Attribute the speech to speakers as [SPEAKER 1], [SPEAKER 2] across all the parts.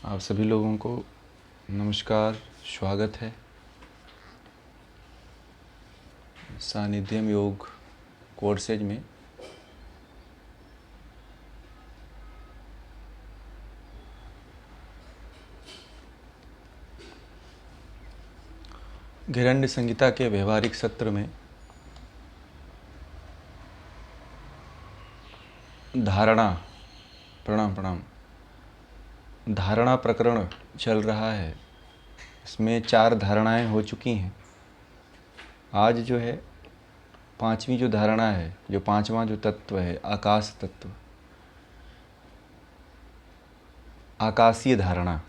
[SPEAKER 1] आप सभी लोगों को नमस्कार, स्वागत है सानिध्यम योग कोर्सेज में। घिरण्य संहिता के व्यवहारिक सत्र में धारणा प्रणाम धारणा प्रकरण चल रहा है। इसमें 4 धारणाएं हो चुकी हैं। आज जो है 5वीं जो धारणा है, जो 5वां जो तत्व है, आकाश तत्व, आकाशीय धारणा।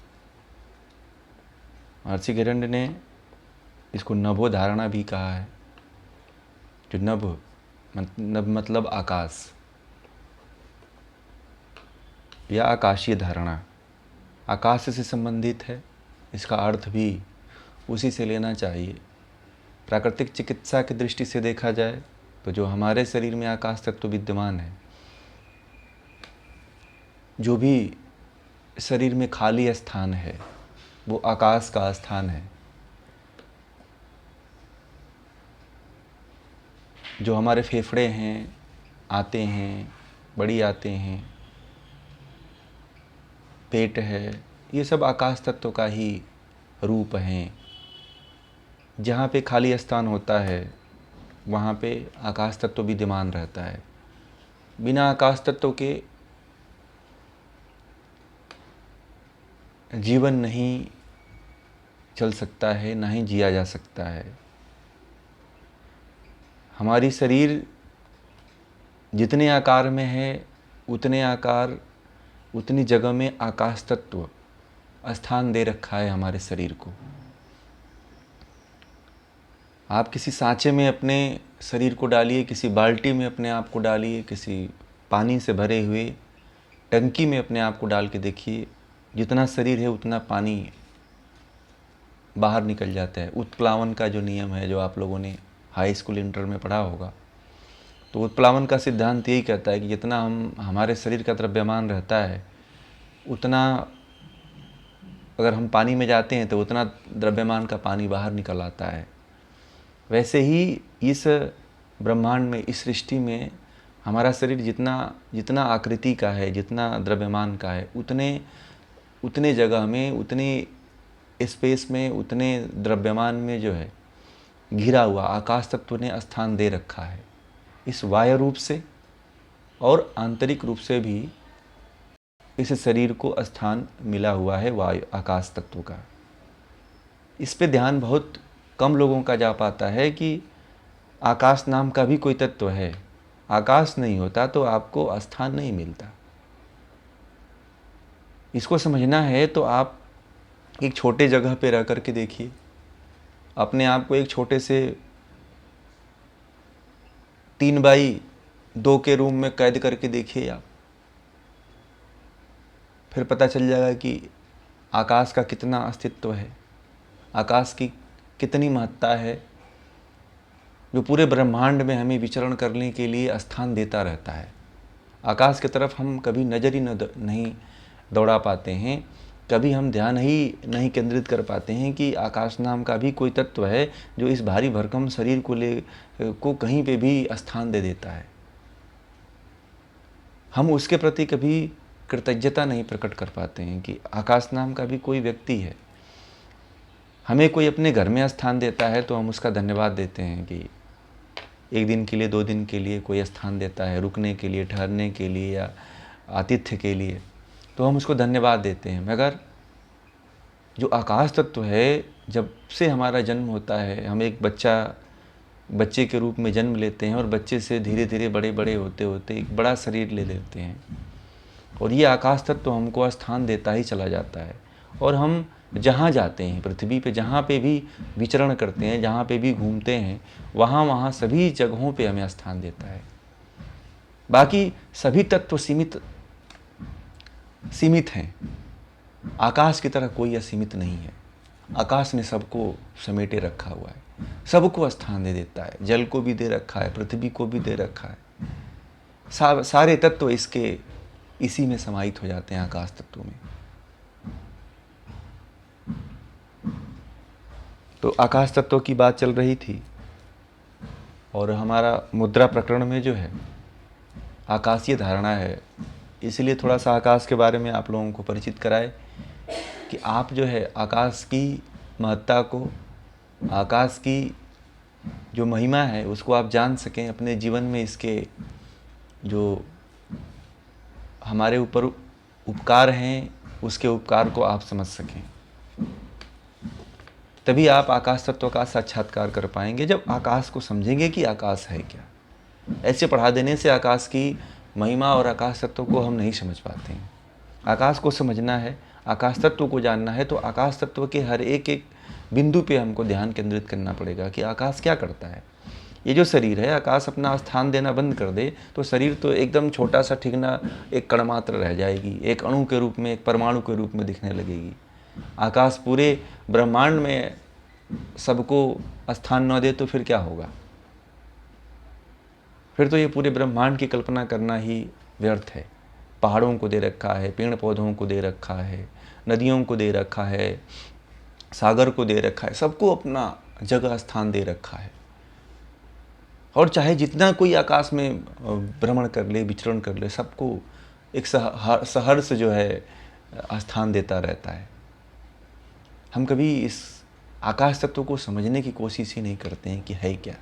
[SPEAKER 1] महर्षि घिरण्य ने इसको नभो धारणा भी कहा है। जो नभ मतलब आकाश या आकाशीय धारणा, आकाश से संबंधित है। इसका अर्थ भी उसी से लेना चाहिए। प्राकृतिक चिकित्सा की दृष्टि से देखा जाए तो जो हमारे शरीर में आकाश तत्व विद्यमान है, जो भी शरीर में खाली स्थान है वो आकाश का स्थान है। जो हमारे फेफड़े हैं, आते हैं, बड़ी आते हैं, पेट है, ये सब आकाश तत्व का ही रूप हैं। जहाँ पे खाली स्थान होता है वहाँ पे आकाश तत्व विद्यमान रहता है। बिना आकाश तत्व के जीवन नहीं चल सकता है, ना ही जिया जा सकता है। हमारी शरीर जितने आकार में है उतनी जगह में आकाश तत्व स्थान दे रखा है हमारे शरीर को। आप किसी सांचे में अपने शरीर को डालिए, किसी बाल्टी में अपने आप को डालिए, किसी पानी से भरे हुए टंकी में अपने आप को डाल के देखिए, जितना शरीर है उतना पानी बाहर निकल जाता है। उत्प्लावन का जो नियम है, जो आप लोगों ने हाई स्कूल इंटर में पढ़ा होगा, तो उत्प्लावन का सिद्धांत यही कहता है कि जितना हमारे शरीर का द्रव्यमान रहता है उतना, अगर हम पानी में जाते हैं तो उतना द्रव्यमान का पानी बाहर निकल आता है। वैसे ही इस ब्रह्मांड में, इस सृष्टि में हमारा शरीर जितना आकृति का है, जितना द्रव्यमान का है, उतने जगह में, उतने स्पेस में, उतने द्रव्यमान में जो है घिरा हुआ आकाश तत्व ने स्थान दे रखा है। इस बाह्य रूप से और आंतरिक रूप से भी इस शरीर को स्थान मिला हुआ है वायु आकाश तत्व का। इस पे ध्यान बहुत कम लोगों का जा पाता है कि आकाश नाम का भी कोई तत्व है। आकाश नहीं होता तो आपको स्थान नहीं मिलता। इसको समझना है तो आप एक छोटे जगह पे रह करके देखिए। अपने आप को एक छोटे से 3x2 के रूम में कैद करके देखिए आप। फिर पता चल जाएगा कि आकाश का कितना अस्तित्व है, आकाश की कितनी महत्ता है, जो पूरे ब्रह्मांड में हमें विचरण करने के लिए स्थान देता रहता है। आकाश की तरफ हम कभी नज़र ही नहीं दौड़ा पाते हैं, कभी हम ध्यान ही नहीं केंद्रित कर पाते हैं कि आकाश नाम का भी कोई तत्व है जो इस भारी भरकम शरीर को कहीं पे भी स्थान दे देता है। हम उसके प्रति कभी कृतज्ञता नहीं प्रकट कर पाते हैं कि आकाश नाम का भी कोई व्यक्ति है। हमें कोई अपने घर में स्थान देता है तो हम उसका धन्यवाद देते हैं कि 1 दिन के लिए, 2 दिन के लिए कोई स्थान देता है, रुकने के लिए, ठहरने के लिए या आतिथ्य के लिए, तो हम उसको धन्यवाद देते हैं। मगर जो आकाश तत्व है, जब से हमारा जन्म होता है, हम एक बच्चे के रूप में जन्म लेते हैं और बच्चे से धीरे धीरे बड़े बड़े होते होते एक बड़ा शरीर ले लेते हैं, और ये आकाश तत्व हमको स्थान देता ही चला जाता है। और हम जहाँ जाते हैं, पृथ्वी पे जहाँ पे भी विचरण करते हैं, जहाँ पे भी घूमते हैं, वहाँ सभी जगहों पे हमें स्थान देता है। बाकी सभी तत्व सीमित हैं, आकाश की तरह कोई असीमित नहीं है। आकाश ने सबको समेटे रखा हुआ है, सबको स्थान दे देता है। जल को भी दे रखा है, पृथ्वी को भी दे रखा है। सारे तत्व इसी में समाहित हो जाते हैं आकाश तत्व में। तो आकाश तत्व की बात चल रही थी और हमारा मुद्रा प्रकरण में जो है आकाशीय धारणा है, इसलिए थोड़ा सा आकाश के बारे में आप लोगों को परिचित कराए कि आप जो है आकाश की महत्ता को, आकाश की जो महिमा है उसको आप जान सकें, अपने जीवन में इसके जो हमारे ऊपर उपकार हैं उसके उपकार को आप समझ सकें। तभी आप आकाश तत्व का साक्षात्कार कर पाएंगे, जब आकाश को समझेंगे कि आकाश है क्या। ऐसे पढ़ा देने से आकाश की महिमा और आकाश तत्व को हम नहीं समझ पाते हैं। आकाश को समझना है, आकाश तत्व को जानना है तो आकाश तत्व के हर एक एक बिंदु पे हमको ध्यान केंद्रित करना पड़ेगा कि आकाश क्या करता है। ये जो शरीर है, आकाश अपना स्थान देना बंद कर दे तो शरीर तो एकदम छोटा सा ठिकना एक कण मात्र रह जाएगी, एक अणु के रूप में, एक परमाणु के रूप में दिखने लगेगी। आकाश पूरे ब्रह्मांड में सबको स्थान न दे तो फिर क्या होगा? फिर तो ये पूरे ब्रह्मांड की कल्पना करना ही व्यर्थ है। पहाड़ों को दे रखा है, पेड़ पौधों को दे रखा है, नदियों को दे रखा है, सागर को दे रखा है, सबको अपना जगह स्थान दे रखा है। और चाहे जितना कोई आकाश में भ्रमण कर ले, विचरण कर ले, सबको एक सहर्ष जो है स्थान देता रहता है। हम कभी इस आकाश तत्व को समझने की कोशिश ही नहीं करते हैं कि है क्या।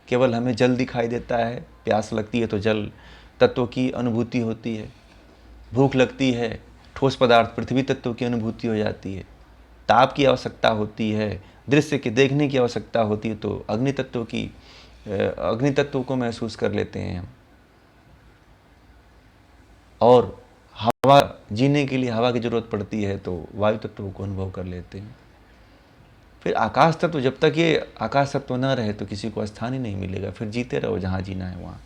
[SPEAKER 1] केवल हमें जल दिखाई देता है, प्यास लगती है तो जल तत्व की अनुभूति होती है, भूख लगती है, ठोस पदार्थ पृथ्वी तत्व की अनुभूति हो जाती है, ताप की आवश्यकता होती है, दृश्य के देखने की आवश्यकता होती है तो अग्नि तत्व को महसूस कर लेते हैं हम। और हवा जीने के लिए हवा की जरूरत पड़ती है तो वायु तत्व को अनुभव कर लेते हैं। फिर आकाश तत्व, जब तक ये आकाश तत्व न रहे तो किसी को स्थान ही नहीं मिलेगा, फिर जीते रहो जहाँ जीना है वहाँ।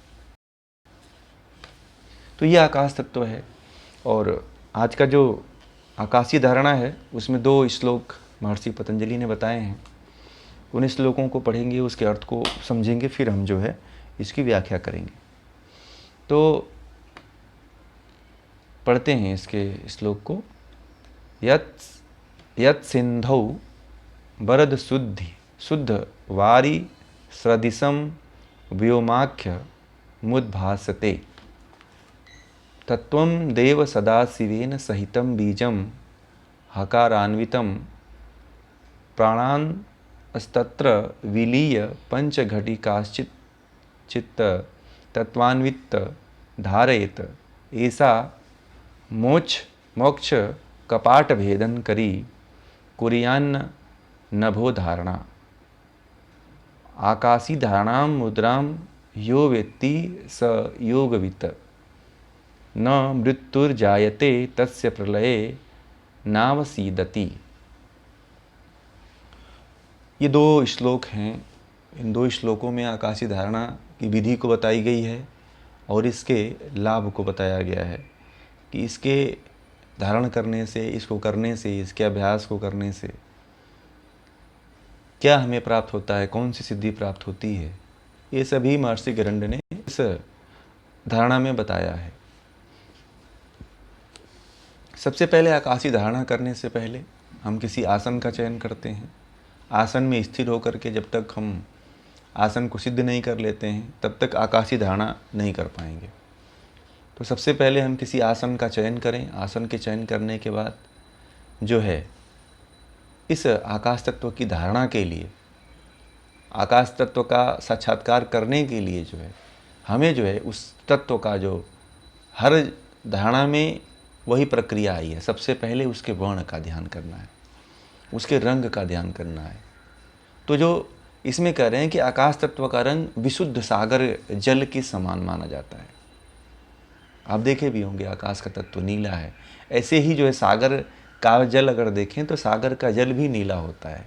[SPEAKER 1] तो ये आकाश तत्व है। और आज का जो आकाशीय धारणा है उसमें 2 श्लोक महर्षि पतंजलि ने बताए हैं। उन श्लोकों को पढ़ेंगे, उसके अर्थ को समझेंगे, फिर हम जो है इसकी व्याख्या करेंगे। तो पढ़ते हैं इसके श्लोक को। यत् सिंधौ वरद शुद्ध वारी सदृशं व्योमाख्य मुद्भासते तत्वं देव सदाशिवेन सहितं बीजं हकारान्वितं प्राणांस्तत्र विलीय पंचघटिकाश्चित्त तत्वान्वित धारयेत ऐसा मोक्ष कपाट भेदन करी कुरियान्न नभो धारणा। आकाशी धारणां मुद्रां यो वेत्ति स योगवित् न मृत्युर्जायते तस्य प्रलये नावसीदति। ये 2 श्लोक हैं। इन 2 श्लोकों में आकाशीय धारणा की विधि को बताई गई है और इसके लाभ को बताया गया है कि इसके धारण करने से, इसको करने से, इसके अभ्यास को करने से क्या हमें प्राप्त होता है, कौन सी सिद्धि प्राप्त होती है, ये सभी महर्षि गरंड ने इस धारणा में बताया है। सबसे पहले आकाशीय धारणा करने से पहले हम किसी आसन का चयन करते हैं। आसन में स्थिर होकर के जब तक हम आसन को सिद्ध नहीं कर लेते हैं तब तक आकाशीय धारणा नहीं कर पाएंगे। तो सबसे पहले हम किसी आसन का चयन करें। आसन के चयन करने के बाद जो है इस आकाश तत्व की धारणा के लिए, आकाश तत्व का साक्षात्कार करने के लिए जो है हमें जो है उस तत्व का जो हर धारणा में वही प्रक्रिया आई है। सबसे पहले उसके वर्ण का ध्यान करना है, उसके रंग का ध्यान करना है। तो जो इसमें कह रहे हैं कि आकाश तत्व का रंग विशुद्ध सागर जल के समान माना जाता है। आप देखे भी होंगे आकाश का तत्व नीला है। ऐसे ही जो है सागर का जल अगर देखें तो सागर का जल भी नीला होता है।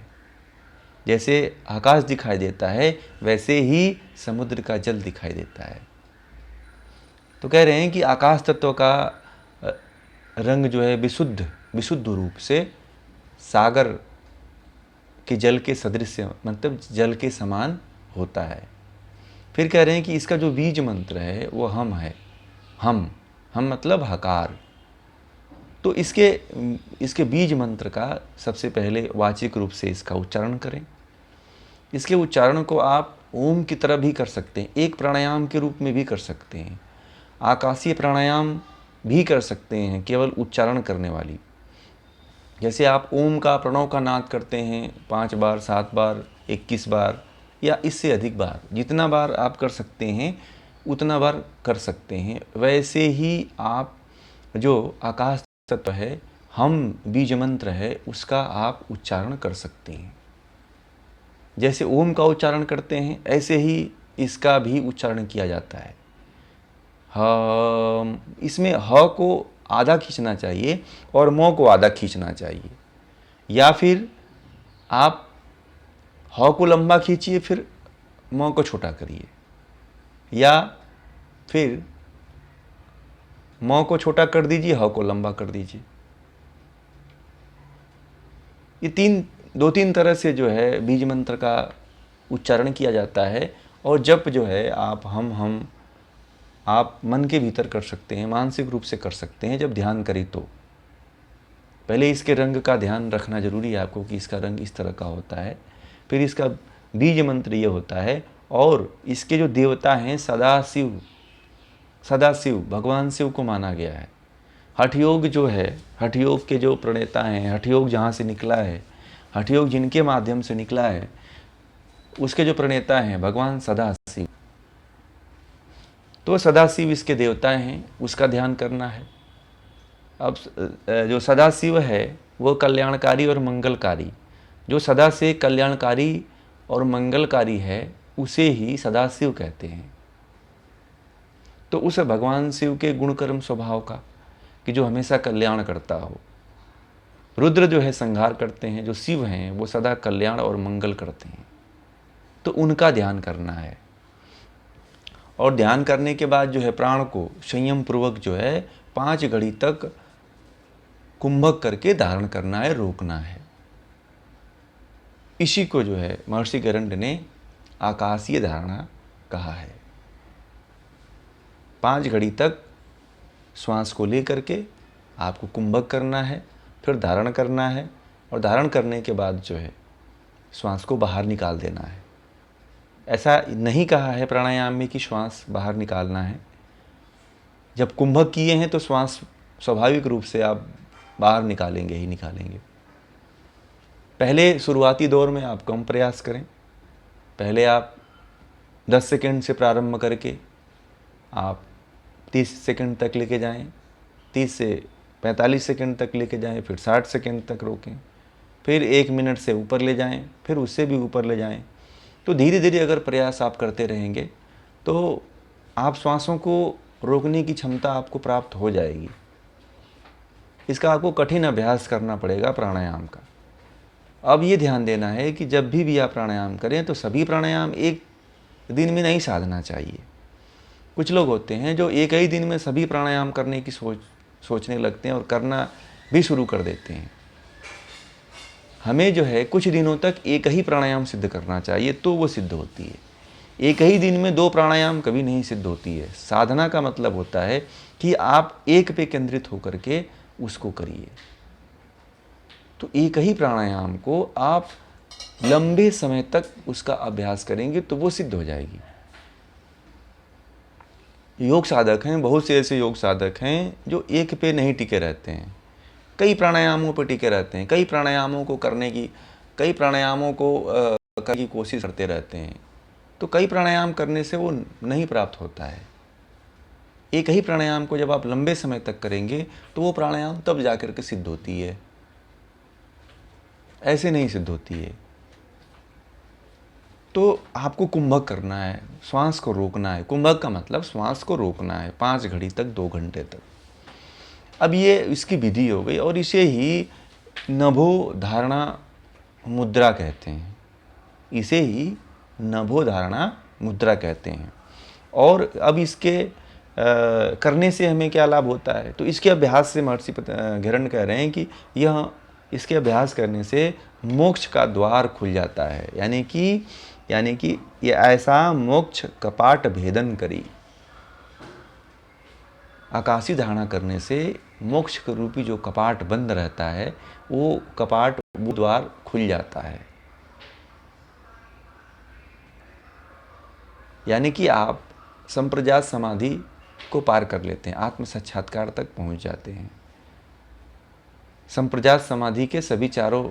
[SPEAKER 1] जैसे आकाश दिखाई देता है वैसे ही समुद्र का जल दिखाई देता है। तो कह रहे हैं कि आकाश तत्व का रंग जो है विशुद्ध रूप से सागर के जल के सदृश, मतलब जल के समान होता है। फिर कह रहे हैं कि इसका जो बीज मंत्र है वो हम है। हम मतलब हकार। तो इसके बीज मंत्र का सबसे पहले वाचिक रूप से इसका उच्चारण करें। इसके उच्चारण को आप ओम की तरह भी कर सकते हैं, एक प्राणायाम के रूप में भी कर सकते हैं, आकाशीय प्राणायाम भी कर सकते हैं केवल उच्चारण करने वाली। जैसे आप ओम का प्रणव का नाद करते हैं 5 बार, 7 बार, 21 बार या इससे अधिक बार, जितना बार आप कर सकते हैं उतना बार कर सकते हैं। वैसे ही आप जो आकाश तत्व है, हम बीज मंत्र है, उसका आप उच्चारण कर सकते हैं। जैसे ओम का उच्चारण करते हैं ऐसे ही इसका भी उच्चारण किया जाता है। ह, इसमें ह को आधा खींचना चाहिए और म को आधा खींचना चाहिए, या फिर आप ह को लंबा खींचिए फिर म को छोटा करिए, या फिर म को छोटा कर दीजिए, ह को लंबा कर दीजिए। ये 2-3 तरह से जो है बीज मंत्र का उच्चारण किया जाता है। और जप जो है आप मन के भीतर कर सकते हैं, मानसिक रूप से कर सकते हैं जब ध्यान करें तो। पहले इसके रंग का ध्यान रखना जरूरी है आपको कि इसका रंग इस तरह का होता है, फिर इसका बीज मंत्र ये होता है। और इसके जो देवता हैं सदाशिव भगवान शिव को माना गया है। हठ योग जो है, हठ योग के जो प्रणेता हैं, हठ योग जहाँ से निकला है, हठ योग जिनके माध्यम से निकला है, उसके जो प्रणेता हैं भगवान सदाशिव, तो सदाशिव इसके देवता हैं, उसका ध्यान करना है। अब जो सदाशिव है वो कल्याणकारी और मंगलकारी, जो सदा से कल्याणकारी और मंगलकारी है उसे ही सदाशिव कहते हैं। तो उस भगवान शिव के गुणकर्म स्वभाव का कि जो हमेशा कल्याण करता हो। रुद्र जो है संहार करते हैं, जो शिव हैं वो सदा कल्याण और मंगल करते हैं, तो उनका ध्यान करना है। और ध्यान करने के बाद जो है प्राण को संयम पूर्वक जो है 5 घड़ी तक कुंभक करके धारण करना है, रोकना है। इसी को जो है महर्षि गरुड़ ने आकाशीय धारणा कहा है। 5 घड़ी तक श्वास को लेकर के आपको कुंभक करना है, फिर धारण करना है, और धारण करने के बाद जो है श्वास को बाहर निकाल देना है। ऐसा नहीं कहा है प्राणायाम में कि श्वास बाहर निकालना है। जब कुंभक किए हैं तो श्वास स्वाभाविक रूप से आप बाहर निकालेंगे ही निकालेंगे। पहले शुरुआती दौर में आप कम प्रयास करें। पहले आप 10 सेकंड से प्रारंभ करके आप 30 सेकंड तक लेके जाएं, 30 से 45 सेकंड तक लेके जाएं, फिर 60 सेकंड तक रोकें, फिर 1 मिनट से ऊपर ले जाएं, फिर उससे भी ऊपर ले जाएं। तो धीरे धीरे अगर प्रयास आप करते रहेंगे तो आप श्वासों को रोकने की क्षमता आपको प्राप्त हो जाएगी। इसका आपको कठिन अभ्यास करना पड़ेगा प्राणायाम का। अब ये ध्यान देना है कि जब भी आप प्राणायाम करें तो सभी प्राणायाम एक दिन में नहीं साधना चाहिए। कुछ लोग होते हैं जो एक ही दिन में सभी प्राणायाम करने की सोचने लगते हैं और करना भी शुरू कर देते हैं। हमें जो है कुछ दिनों तक एक ही प्राणायाम सिद्ध करना चाहिए तो वो सिद्ध होती है। एक ही दिन में 2 प्राणायाम कभी नहीं सिद्ध होती है। साधना का मतलब होता है कि आप एक पे केंद्रित होकर के उसको करिए। तो एक ही प्राणायाम को आप लंबे समय तक उसका अभ्यास करेंगे तो वो सिद्ध हो जाएगी। योग साधक हैं, बहुत से ऐसे योग साधक हैं जो एक पे नहीं टिके रहते हैं, कई प्राणायामों पर टिके रहते हैं, कई प्राणायामों को करने की कोशिश करते रहते हैं। तो कई प्राणायाम करने से वो नहीं प्राप्त होता है। एक ही प्राणायाम को जब आप लंबे समय तक करेंगे तो वो प्राणायाम तब जाकर के सिद्ध होती है, ऐसे नहीं सिद्ध होती है। तो आपको कुंभक करना है, श्वास को रोकना है। कुंभक का मतलब श्वास को रोकना है 5 घड़ी तक, 2 घंटे तक। अब ये इसकी विधि हो गई और इसे ही नभो धारणा मुद्रा कहते हैं। इसे ही नभो धारणा मुद्रा कहते हैं। और अब इसके करने से हमें क्या लाभ होता है? तो इसके अभ्यास से महर्षि गरुड़ कह रहे हैं कि इसके अभ्यास करने से मोक्ष का द्वार खुल जाता है। यानी कि ये ऐसा मोक्ष कपाट भेदन करी। आकाशीय धारणा करने से मोक्ष के रूपी जो कपाट बंद रहता है वो कपाट, वो द्वार खुल जाता है। यानी कि आप संप्रजात समाधि को पार कर लेते हैं, आत्म साक्षात्कार तक पहुंच जाते हैं। संप्रजात समाधि के सभी चारों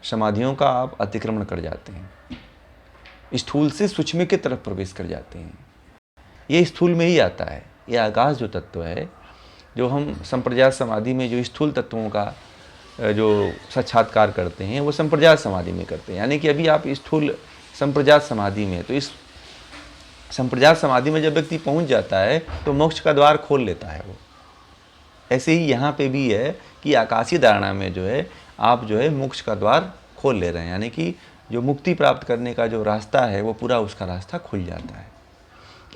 [SPEAKER 1] समाधियों का आप अतिक्रमण कर जाते हैं, स्थूल से सूक्ष्म की तरफ प्रवेश कर जाते हैं। ये स्थूल में ही आता है। ये आकाश जो तत्व है, जो हम संप्रजात समाधि में जो स्थूल तत्वों का जो साक्षात्कार करते हैं, वो संप्रजात समाधि में करते हैं। यानी कि अभी आप स्थूल संप्रजात समाधि में, तो इस संप्रजात समाधि में जब व्यक्ति पहुंच जाता है तो मोक्ष का द्वार खोल लेता है वो। ऐसे ही यहाँ पे भी है कि आकाशीय धारणा में जो है आप जो है मोक्ष का द्वार खोल ले रहे हैं। यानी कि जो मुक्ति प्राप्त करने का जो रास्ता है वो पूरा उसका रास्ता खुल जाता है।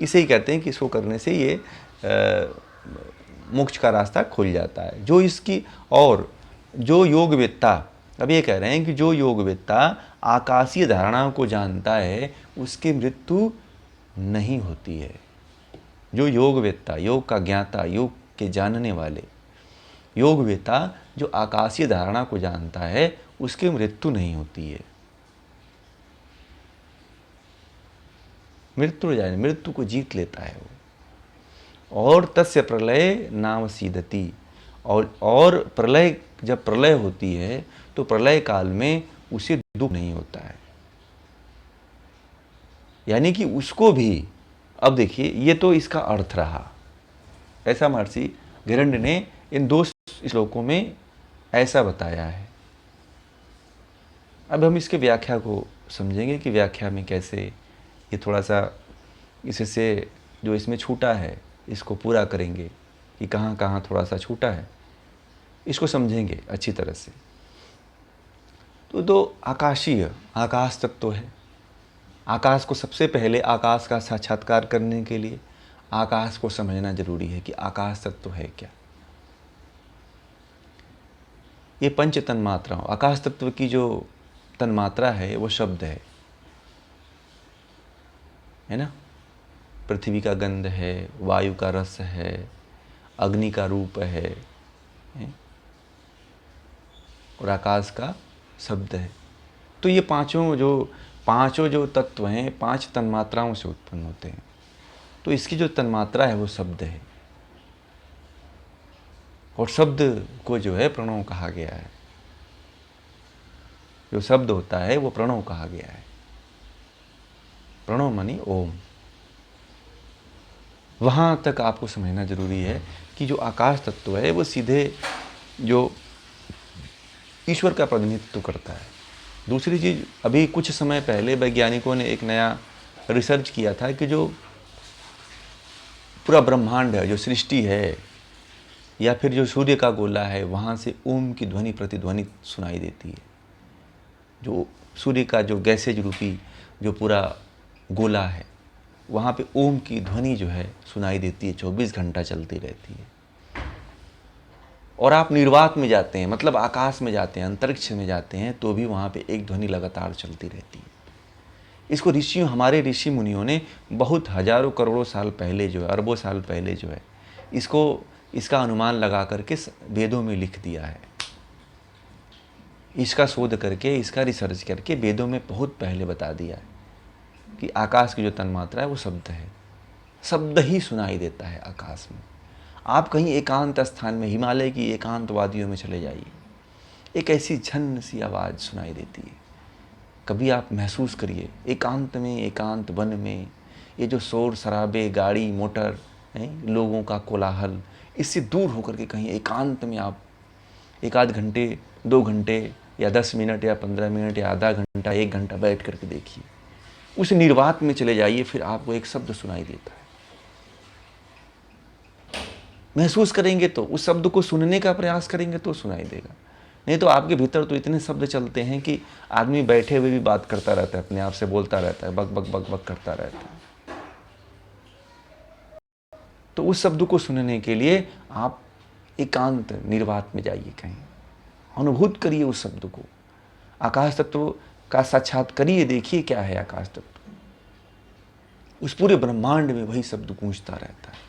[SPEAKER 1] इसे ही कहते हैं कि इसको करने से ये मोक्ष का रास्ता खुल जाता है। जो इसकी, और जो योगवेत्ता, अब ये कह रहे हैं कि जो योगवेत्ता आकाशीय धारणाओं को जानता है उसकी मृत्यु नहीं होती है। जो योगवेत्ता, योग का ज्ञाता, योग के जानने वाले योगवेत्ता जो आकाशीय धारणा को जानता है उसकी मृत्यु नहीं होती है। मृत्यु को जीत लेता है वो। और तस्य प्रलय नाम सीदति, और प्रलय, जब प्रलय होती है तो प्रलय काल में उसे दुख नहीं होता है। यानी कि उसको भी, अब देखिए ये तो इसका अर्थ रहा, ऐसा महर्षि गिरण्य ने इन 2 श्लोकों में ऐसा बताया है। अब हम इसके व्याख्या को समझेंगे कि व्याख्या में कैसे ये थोड़ा सा इससे जो इसमें छूटा है इसको पूरा करेंगे कि कहाँ कहाँ थोड़ा सा छूटा है, इसको समझेंगे अच्छी तरह से। तो आकाशीय, आकाश तत्व है। आकाश को सबसे पहले, आकाश का साक्षात्कार करने के लिए आकाश को समझना जरूरी है कि आकाश तत्व है क्या। ये पंच तन्मात्राओं, आकाश तत्व की जो तन्मात्रा है वो शब्द है ना। पृथ्वी का गंध है, वायु का रस है, अग्नि का रूप है और आकाश का शब्द है। तो ये पांचों जो तत्व हैं 5 तन्मात्राओं से उत्पन्न होते हैं। तो इसकी जो तन्मात्रा है वो शब्द है, और शब्द को जो है प्रणव कहा गया है। जो शब्द होता है वो प्रणव कहा गया है। प्रणव मानी ओम। वहाँ तक आपको समझना जरूरी है कि जो आकाश तत्व है वो सीधे जो ईश्वर का प्रतिनिधित्व करता है। दूसरी चीज़, अभी कुछ समय पहले वैज्ञानिकों ने एक नया रिसर्च किया था कि जो पूरा ब्रह्मांड है, जो सृष्टि है, या फिर जो सूर्य का गोला है, वहाँ से ओम की ध्वनि प्रतिध्वनि सुनाई देती है। जो सूर्य का जो गैसेज रूपी जो पूरा गोला है, वहाँ पे ओम की ध्वनि जो है सुनाई देती है, 24 घंटा चलती रहती है। और आप निर्वात में जाते हैं, मतलब आकाश में जाते हैं, अंतरिक्ष में जाते हैं, तो भी वहाँ पे एक ध्वनि लगातार चलती रहती है। इसको हमारे ऋषि मुनियों ने बहुत हजारों करोड़ों साल पहले जो है, अरबों साल पहले जो है, इसका अनुमान लगा करके वेदों में लिख दिया है। इसका शोध करके, इसका रिसर्च करके वेदों में बहुत पहले बता दिया है कि आकाश की जो तन्मात्रा है वो शब्द है। शब्द ही सुनाई देता है आकाश में। आप कहीं एकांत स्थान में, हिमालय की एकांत वादियों में चले जाइए, एक ऐसी झन्न सी आवाज़ सुनाई देती है। कभी आप महसूस करिए, एकांत में, एकांत वन में, ये जो शोर शराबे, गाड़ी मोटर, लोगों का कोलाहल, इससे दूर होकर के कहीं एकांत में आप 1 आध घंटे, 2 घंटे या 10 मिनट या 15 मिनट या आधा घंटा, 1 घंटा बैठ करके देखिए। उस निर्वात में चले जाइए, फिर आपको एक शब्द सुनाई देता है। महसूस करेंगे तो, उस शब्द को सुनने का प्रयास करेंगे तो सुनाई देगा। नहीं तो आपके भीतर तो इतने शब्द चलते हैं कि आदमी बैठे हुए भी बात करता रहता है, अपने आप से बोलता रहता है, बक बक बक बक करता रहता है। तो उस शब्द को सुनने के लिए आप एकांत निर्वात में जाइए, कहीं अनुभूत करिए उस शब्द को। आकाश तत्व का साक्षात करिए, देखिए क्या है आकाश तत्व। उस पूरे ब्रह्मांड में वही शब्द गूंजता रहता है।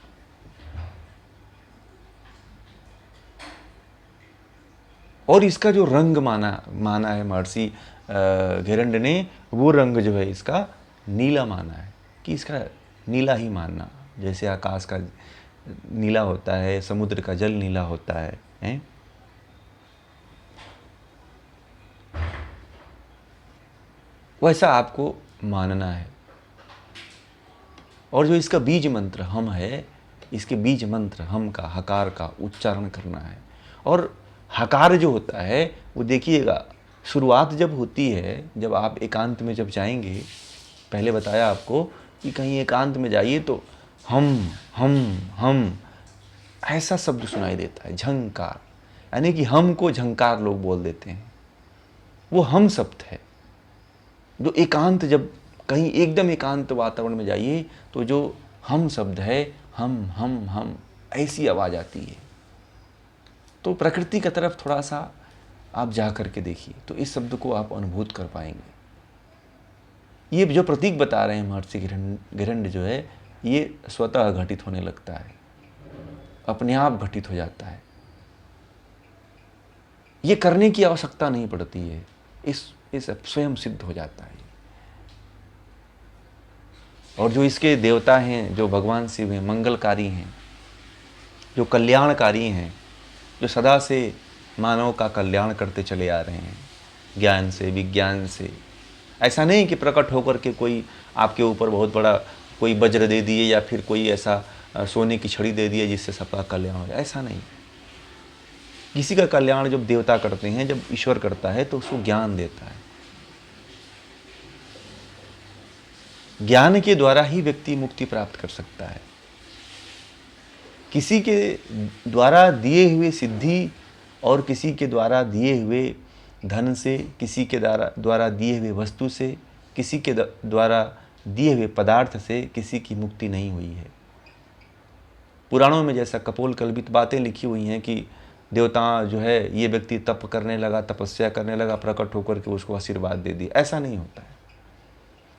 [SPEAKER 1] और इसका जो रंग माना माना है महर्षि घेरंड ने, वो रंग जो है इसका नीला माना है, कि इसका नीला ही मानना, जैसे आकाश का नीला होता है, समुद्र का जल नीला होता है, हैं? वैसा आपको मानना है। और जो इसका बीज मंत्र हम है, इसके बीज मंत्र हम का, हकार का उच्चारण करना है। और हकार जो होता है वो देखिएगा, शुरुआत जब होती है, जब आप एकांत में जब जाएंगे, पहले बताया आपको कि कहीं एकांत में जाइए तो हम ऐसा शब्द सुनाई देता है, झंकार, यानी कि हम को झंकार लोग बोल देते हैं, वो हम शब्द है। जो एकांत, जब कहीं एकदम एकांत वातावरण में जाइए तो जो हम शब्द है, हम ऐसी आवाज़ आती है। तो प्रकृति की तरफ थोड़ा सा आप जा करके देखिए तो इस शब्द को आप अनुभूत कर पाएंगे। ये जो प्रतीक बता रहे हैं महर्षि घेरंड जो है, ये स्वतः घटित होने लगता है, अपने आप घटित हो जाता है। ये करने की आवश्यकता नहीं पड़ती है, इस स्वयं सिद्ध हो जाता है। और जो इसके देवता हैं, जो भगवान शिव हैं, मंगलकारी हैं, जो कल्याणकारी हैं, जो सदा से मानव का कल्याण करते चले आ रहे हैं, ज्ञान से, विज्ञान से। ऐसा नहीं कि प्रकट होकर के कोई आपके ऊपर बहुत बड़ा कोई वज्र दे दिए या फिर कोई ऐसा सोने की छड़ी दे दिए जिससे सबका कल्याण हो जाए, ऐसा नहीं। किसी का कल्याण जब देवता करते हैं, जब ईश्वर करता है तो उसको ज्ञान देता है। ज्ञान के द्वारा ही व्यक्ति मुक्ति प्राप्त कर सकता है। किसी के द्वारा दिए हुए सिद्धि और किसी के द्वारा दिए हुए धन से, किसी के द्वारा दिए हुए वस्तु से, किसी के द्वारा दिए हुए पदार्थ से किसी की मुक्ति नहीं हुई है। पुराणों में जैसा कपोल कल्पित बातें लिखी हुई हैं कि देवता जो है, ये व्यक्ति तप करने लगा, तपस्या करने लगा, प्रकट होकर के उसको आशीर्वाद दे दिया, ऐसा नहीं होता है।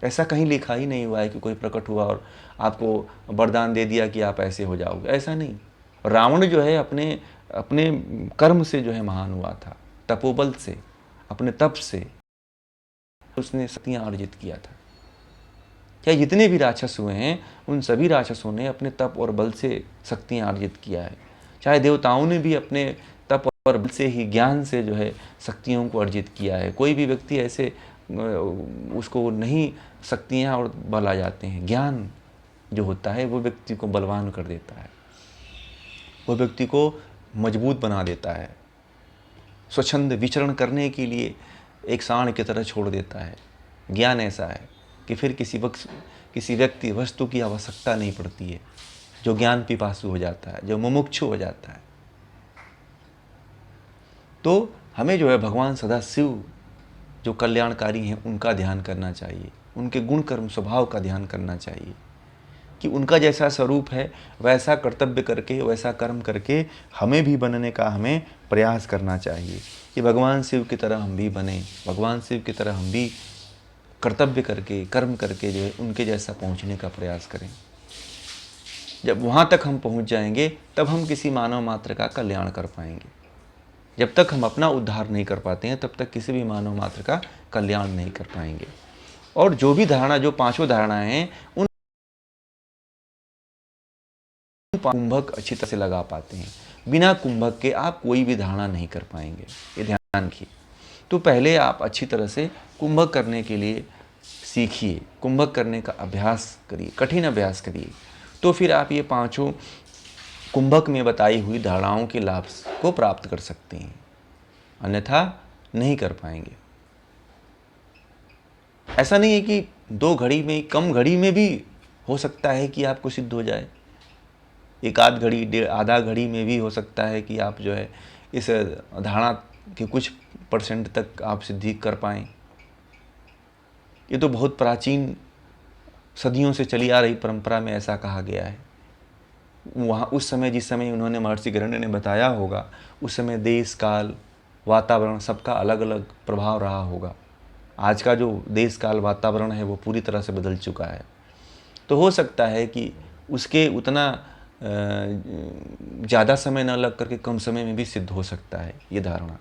[SPEAKER 1] ऐसा कहीं लिखा ही नहीं हुआ है कि कोई प्रकट हुआ और आपको वरदान दे दिया कि आप ऐसे हो जाओगे, ऐसा नहीं। रावण जो है अपने कर्म से जो है महान हुआ था, तपोबल से, अपने तप से उसने शक्तियाँ अर्जित किया था। क्या जितने भी राक्षस हुए हैं, उन सभी राक्षसों ने अपने तप और बल से शक्तियाँ अर्जित किया है। चाहे देवताओं ने भी अपने तप और बल से ही, ज्ञान से जो है शक्तियों को अर्जित किया है। कोई भी व्यक्ति ऐसे उसको नहीं शक्तियाँ और बल आ जाते हैं। ज्ञान जो होता है वो व्यक्ति को बलवान कर देता है, वो व्यक्ति को मजबूत बना देता है, स्वच्छंद विचरण करने के लिए एक सांड की तरह छोड़ देता है। ज्ञान ऐसा है कि फिर किसी व्यक्ति वस्तु की आवश्यकता नहीं पड़ती है, जो ज्ञान पिपासु हो जाता है, जो मुमुक्षु हो जाता है। तो हमें जो है भगवान सदा शिव जो कल्याणकारी हैं उनका ध्यान करना चाहिए, उनके गुण कर्म स्वभाव का ध्यान करना चाहिए कि उनका जैसा स्वरूप है वैसा कर्तव्य करके, वैसा कर्म करके हमें भी बनने का हमें प्रयास करना चाहिए कि भगवान शिव की तरह हम भी बने, भगवान शिव की तरह हम भी कर्तव्य करके, कर्म करके जो है उनके जैसा पहुंचने का प्रयास करें। जब वहाँ तक हम पहुँच जाएंगे तब हम किसी मानव मात्र का कल्याण कर पाएंगे। जब तक हम अपना उद्धार नहीं कर पाते हैं तब तक किसी भी मानव मात्र का कल्याण नहीं कर पाएंगे। और जो भी धारणा, जो पांचों धारणाएं हैं, उन कुंभक अच्छी तरह से लगा पाते हैं। बिना कुंभक के आप कोई भी धारणा नहीं कर पाएंगे, ये ध्यान रखिए। तो पहले आप अच्छी तरह से कुंभक करने के लिए सीखिए, कुंभक करने का अभ्यास करिए, कठिन अभ्यास करिए, तो फिर आप ये पांचों कुंभक में बताई हुई धारणाओं के लाभ को प्राप्त कर सकते हैं, अन्यथा नहीं कर पाएंगे। ऐसा नहीं है कि 2 घड़ी में, कम घड़ी में भी हो सकता है कि आपको सिद्ध हो जाए, एक आध घड़ी, आधा घड़ी में भी हो सकता है कि आप जो है इस धारणा के कुछ % तक आप सिद्धि कर पाएँ। ये तो बहुत प्राचीन सदियों से चली आ रही परंपरा में ऐसा कहा गया है। वहाँ उस समय, जिस समय उन्होंने महर्षि घेरंड ने बताया होगा, उस समय देश काल वातावरण सबका अलग अलग प्रभाव रहा होगा। आज का जो देश काल वातावरण है वो पूरी तरह से बदल चुका है। तो हो सकता है कि उसके उतना ज़्यादा समय न लग करके कम समय में भी सिद्ध हो सकता है ये धारणा।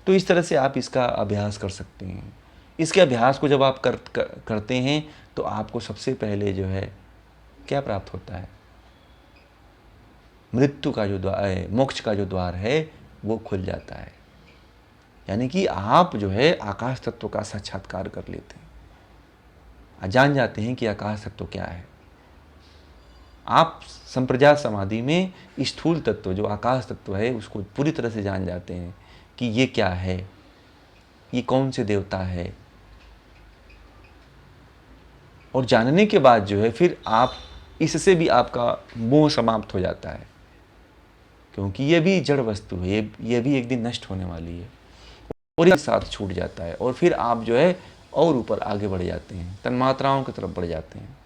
[SPEAKER 1] तो इस तरह से आप इसका अभ्यास कर सकते हैं। इसके अभ्यास को जब आप करते हैं तो आपको सबसे पहले जो है क्या प्राप्त होता है, मृत्यु का जो द्वार है, मोक्ष का जो द्वार है वो खुल जाता है। यानी कि आप जो है आकाश तत्व का साक्षात्कार कर लेते हैं, जान जाते हैं कि आकाश तत्व क्या है। आप संप्रजात समाधि में स्थूल तत्व जो आकाश तत्व है उसको पूरी तरह से जान जाते हैं कि ये क्या है, ये कौन से देवता है। और जानने के बाद जो है फिर आप इससे भी आपका मोह समाप्त हो जाता है, क्योंकि ये भी जड़ वस्तु है, ये भी एक दिन नष्ट होने वाली है, और एक साथ छूट जाता है। और फिर आप जो है और ऊपर आगे बढ़ जाते हैं, तन्मात्राओं की तरफ बढ़ जाते हैं,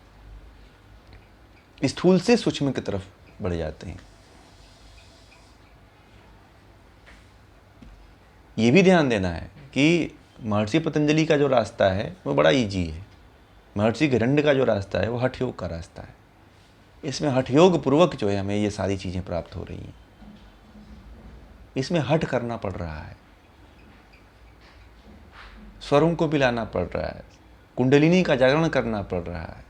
[SPEAKER 1] स्थूल से सूक्ष्म की तरफ बढ़ जाते हैं। ये भी ध्यान देना है कि महर्षि पतंजलि का जो रास्ता है वो बड़ा इजी है, महर्षि हिरण्य का जो रास्ता है वो हठ योग का रास्ता है। इसमें हठ योग पूर्वक जो है हमें ये सारी चीज़ें प्राप्त हो रही हैं। इसमें हठ करना पड़ रहा है, स्वरों को मिलाना पड़ रहा है, कुंडलिनी का जागरण करना पड़ रहा है।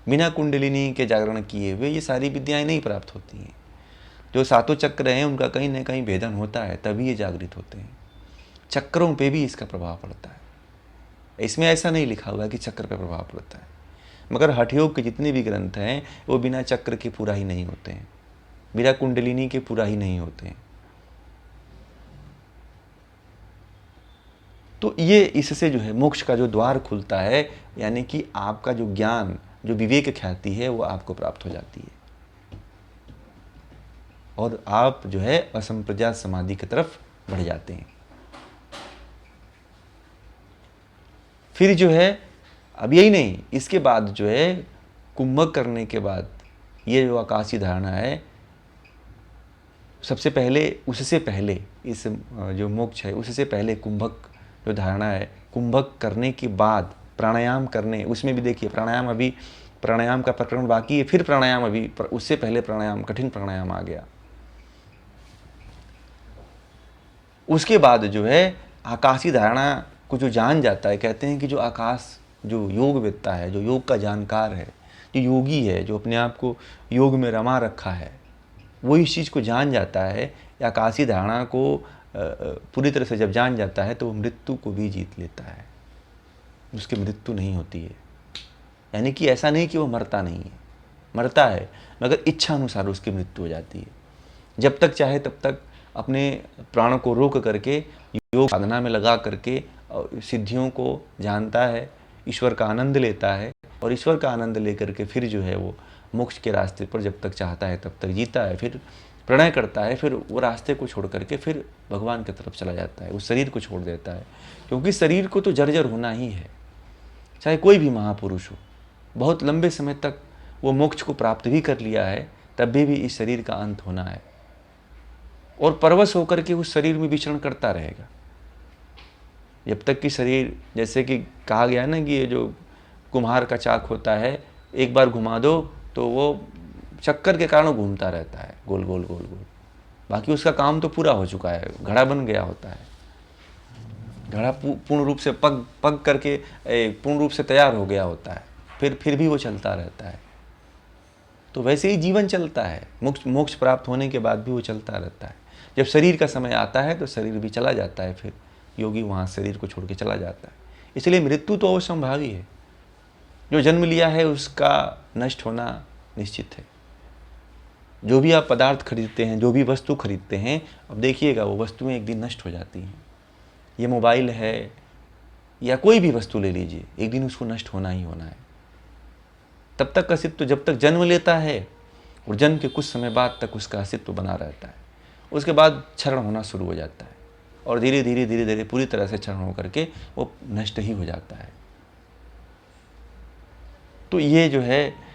[SPEAKER 1] बिना कुंडलिनी के जागरण किए हुए ये सारी विद्याएं नहीं प्राप्त होती हैं। जो सातों चक्र हैं उनका कहीं ना कहीं भेदन होता है, तभी ये जागृत होते हैं। चक्रों पे भी इसका प्रभाव पड़ता है। इसमें ऐसा नहीं लिखा हुआ कि चक्र पे प्रभाव पड़ता है, मगर हठयोग के जितने भी ग्रंथ हैं वो बिना चक्र के पूरा ही नहीं होते हैं, बिना कुंडलिनी के पूरा ही नहीं होते हैं। तो ये इससे जो है मोक्ष का जो द्वार खुलता है, यानी कि आपका जो ज्ञान, जो विवेक ख्याति है वो आपको प्राप्त हो जाती है, और आप जो है असंप्रज्ञात समाधि की तरफ बढ़ जाते हैं। फिर जो है अब यही नहीं, इसके बाद जो है कुंभक करने के बाद ये जो आकाशीय धारणा है, सबसे पहले उससे पहले इस जो मोक्ष है उससे पहले कुंभक जो धारणा है, कुंभक करने के बाद प्राणायाम करने, उसमें भी देखिए प्राणायाम का प्रकरण बाकी है, फिर प्राणायाम अभी उससे पहले प्राणायाम, कठिन प्राणायाम आ गया। उसके बाद जो है आकाशीय धारणा को जो जान जाता है, कहते हैं कि जो आकाश, जो योगवेत्ता है, जो योग का जानकार है, जो योगी है, जो अपने आप को योग में रमा रखा है, वो इस चीज़ को जान जाता है, या आकाशीय धारणा को पूरी तरह से जब जान जाता है तो वो मृत्यु को भी जीत लेता है, उसकी मृत्यु नहीं होती है। यानी कि ऐसा नहीं कि वो मरता नहीं है, मरता है, मगर इच्छा अनुसार उसकी मृत्यु हो जाती है। जब तक चाहे तब तक अपने प्राण को रोक करके योग साधना में लगा करके सिद्धियों को जानता है, ईश्वर का आनंद लेता है, और ईश्वर का आनंद लेकर के फिर जो है वो मोक्ष के रास्ते पर जब तक चाहता है तब तक जीता है, फिर प्रणय करता है, फिर वो रास्ते को छोड़ करके फिर भगवान की तरफ चला जाता है, उस शरीर को छोड़ देता है। क्योंकि शरीर को तो जर्जर होना ही है, चाहे कोई भी महापुरुष हो, बहुत लंबे समय तक वो मोक्ष को प्राप्त भी कर लिया है, तब भी इस शरीर का अंत होना है, और परवश होकर के उस शरीर में विचरण करता रहेगा जब तक कि शरीर, जैसे कि कहा गया है ना कि ये जो कुम्हार का चाक होता है, एक बार घुमा दो तो वो चक्कर के कारण घूमता रहता है गोल गोल गोल गोल, बाकी उसका काम तो पूरा हो चुका है, घड़ा बन गया होता है, घड़ा पूर्ण रूप से पक करके पूर्ण रूप से तैयार हो गया होता है, फिर भी वो चलता रहता है। तो वैसे ही जीवन चलता है, मोक्ष प्राप्त होने के बाद भी वो चलता रहता है। जब शरीर का समय आता है तो शरीर भी चला जाता है, फिर योगी वहाँ शरीर को छोड़ के चला जाता है। इसलिए मृत्यु तो असंभावी है, जो जन्म लिया है उसका नष्ट होना निश्चित है। जो भी आप पदार्थ खरीदते हैं, जो भी वस्तु खरीदते हैं, अब देखिएगा वो वस्तुएं एक दिन नष्ट हो जाती हैं। ये मोबाइल है या कोई भी वस्तु ले लीजिए, एक दिन उसको नष्ट होना ही होना है। तब तक अस्तित्व जब तक जन्म लेता है, और जन्म के कुछ समय बाद तक उसका अस्तित्व बना रहता है, उसके बाद क्षरण होना शुरू हो जाता है, और धीरे धीरे पूरी तरह से क्षरण होकर के वो नष्ट ही हो जाता है। तो ये जो है